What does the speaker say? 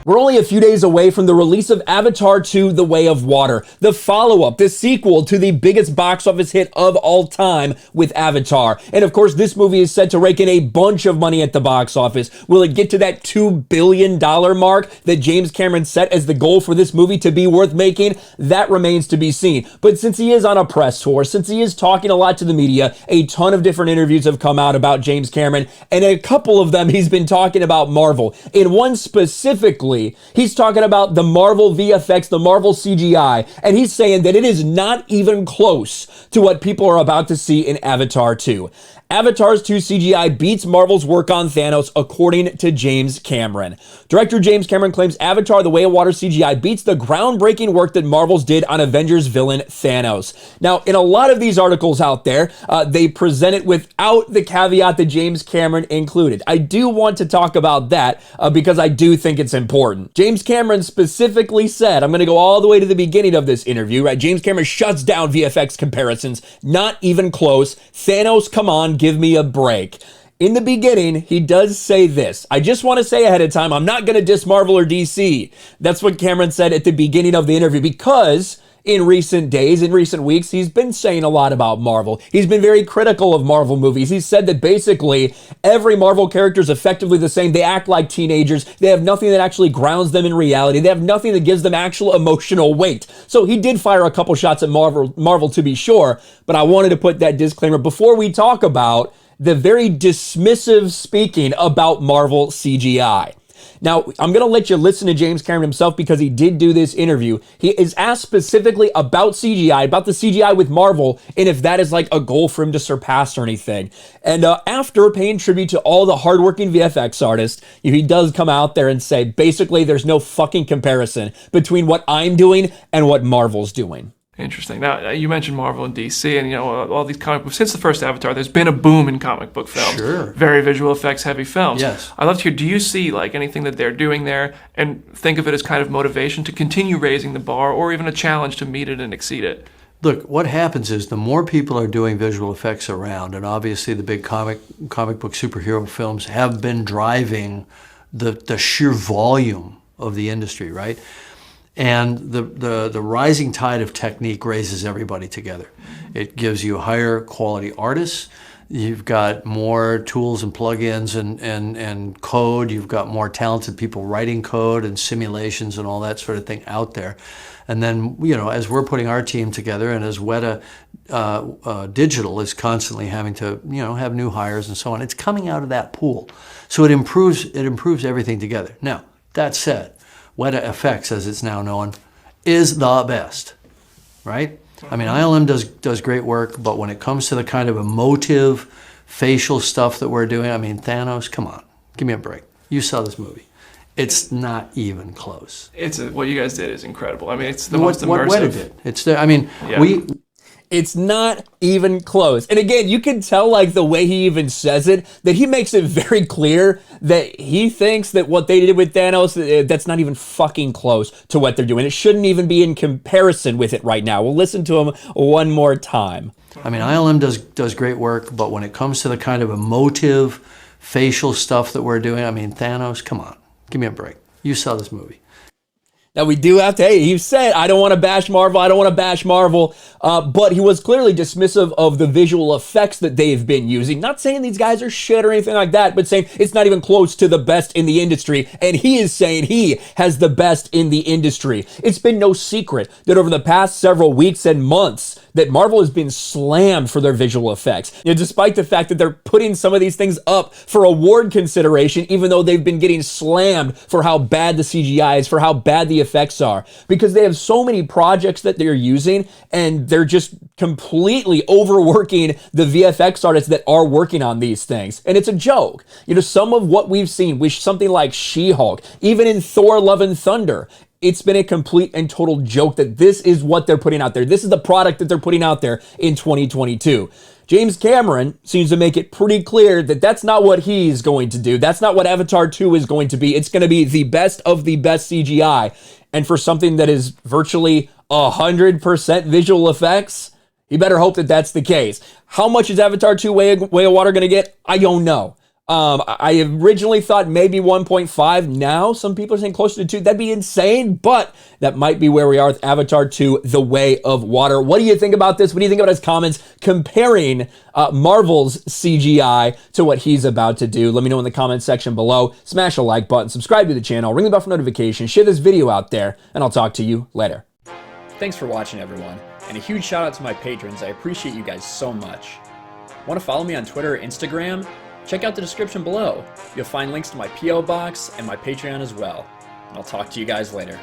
We're only a few days away from the release of Avatar 2: The Way of Water, the follow-up, the sequel to the biggest box office hit of all time with Avatar. And of course, this movie is set to rake in a bunch of money at the box office. Will it get to that $2 billion mark that James Cameron set as the goal for this movie to be worth making? That remains to be seen. But since he is on a press tour, since he is talking a lot to the media, a ton of different interviews have come out about James Cameron, and a couple of them he's been talking about Marvel. In one specifically, he's talking about the Marvel VFX, the Marvel CGI, and he's saying that it is not even close to what people are about to see in Avatar 2. Avatar's 2 CGI beats Marvel's work on Thanos, according to James Cameron. Director James Cameron claims Avatar: The Way of Water CGI beats the groundbreaking work that Marvel's did on Avengers villain Thanos. Now, in a lot of these articles out there, they present it without the caveat that James Cameron included. I do want to talk about that because I do think it's important. James Cameron specifically said, I'm going to go all the way to the beginning of this interview, right? James Cameron shuts down VFX comparisons, not even close. Thanos, come on, give me a break. In the beginning, he does say this. I just want to say ahead of time, I'm not going to diss Marvel or DC. That's what Cameron said at the beginning of the interview, because in recent days, in recent weeks, he's been saying a lot about Marvel. He's been very critical of Marvel movies. He said that basically every Marvel character is effectively the same. They act like teenagers. They have nothing that actually grounds them in reality. They have nothing that gives them actual emotional weight. So he did fire a couple shots at Marvel to be sure, but I wanted to put that disclaimer before we talk about the very dismissive speaking about Marvel CGI. Now, I'm going to let you listen to James Cameron himself because he did do this interview. He is asked specifically about CGI, about the CGI with Marvel, and if that is like a goal for him to surpass or anything. And after paying tribute to all the hardworking VFX artists, he does come out there and say, basically, there's no fucking comparison between what I'm doing and what Marvel's doing. Interesting. Now, you mentioned Marvel and DC, and all these comic books. Since the first Avatar, there's been a boom in comic book films. Sure. Very visual effects heavy films. Yes. I'd love to hear, do you see like anything that they're doing there and think of it as kind of motivation to continue raising the bar, or even a challenge to meet it and exceed it? Look, what happens is the more people are doing visual effects around, and obviously the big comic book superhero films have been driving the sheer volume of the industry, right? And the rising tide of technique raises everybody together. It gives you higher quality artists. You've got more tools and plugins and code. You've got more talented people writing code and simulations and all that sort of thing out there. And then, as we're putting our team together, and as Weta Digital is constantly having to, have new hires and so on, it's coming out of that pool. So it improves everything together. Now, that said, Weta FX, as it's now known, is the best, right? I mean, ILM does great work, but when it comes to the kind of emotive, facial stuff that we're doing, I mean, Thanos, come on, give me a break. You saw this movie. It's not even close. What you guys did is incredible. I mean, it's the most immersive. What Weta did. It's not even close. And again, you can tell like the way he even says it, that he makes it very clear that he thinks that what they did with Thanos, that's not even fucking close to what they're doing. It shouldn't even be in comparison with it right now. We'll listen to him one more time. I mean, ILM does great work, but when it comes to the kind of emotive, facial stuff that we're doing, I mean, Thanos, come on, give me a break. You saw this movie. Now, we do have to, he said, I don't want to bash Marvel, but he was clearly dismissive of the visual effects that they've been using. Not saying these guys are shit or anything like that, but saying it's not even close to the best in the industry, and he is saying he has the best in the industry. It's been no secret that over the past several weeks and months, that Marvel has been slammed for their visual effects. Despite the fact that they're putting some of these things up for award consideration, even though they've been getting slammed for how bad the CGI is, for how bad the effects are, because they have so many projects that they're using, and they're just completely overworking the VFX artists that are working on these things. And it's a joke. Some of what we've seen with something like She-Hulk, even in Thor: Love and Thunder, it's been a complete and total joke that this is what they're putting out there. This is the product that they're putting out there in 2022. James Cameron seems to make it pretty clear that that's not what he's going to do. That's not what Avatar 2 is going to be. It's going to be the best of the best CGI. And for something that is virtually 100% visual effects, you better hope that that's the case. How much is Avatar 2 Way of Water going to get? I don't know. I originally thought maybe 1.5. Now some people are saying closer to 2. That'd be insane, but that might be where we are with Avatar 2, The Way of Water. What do you think about this? What do you think about his comments comparing Marvel's CGI to what he's about to do? Let me know in the comments section below. Smash a like button, subscribe to the channel, ring the bell for notifications, share this video out there, and I'll talk to you later. Thanks for watching, everyone, and a huge shout out to my patrons. I appreciate you guys so much. Want to follow me on Twitter or Instagram? Check out the description below. You'll find links to my P.O. box and my Patreon as well. And I'll talk to you guys later.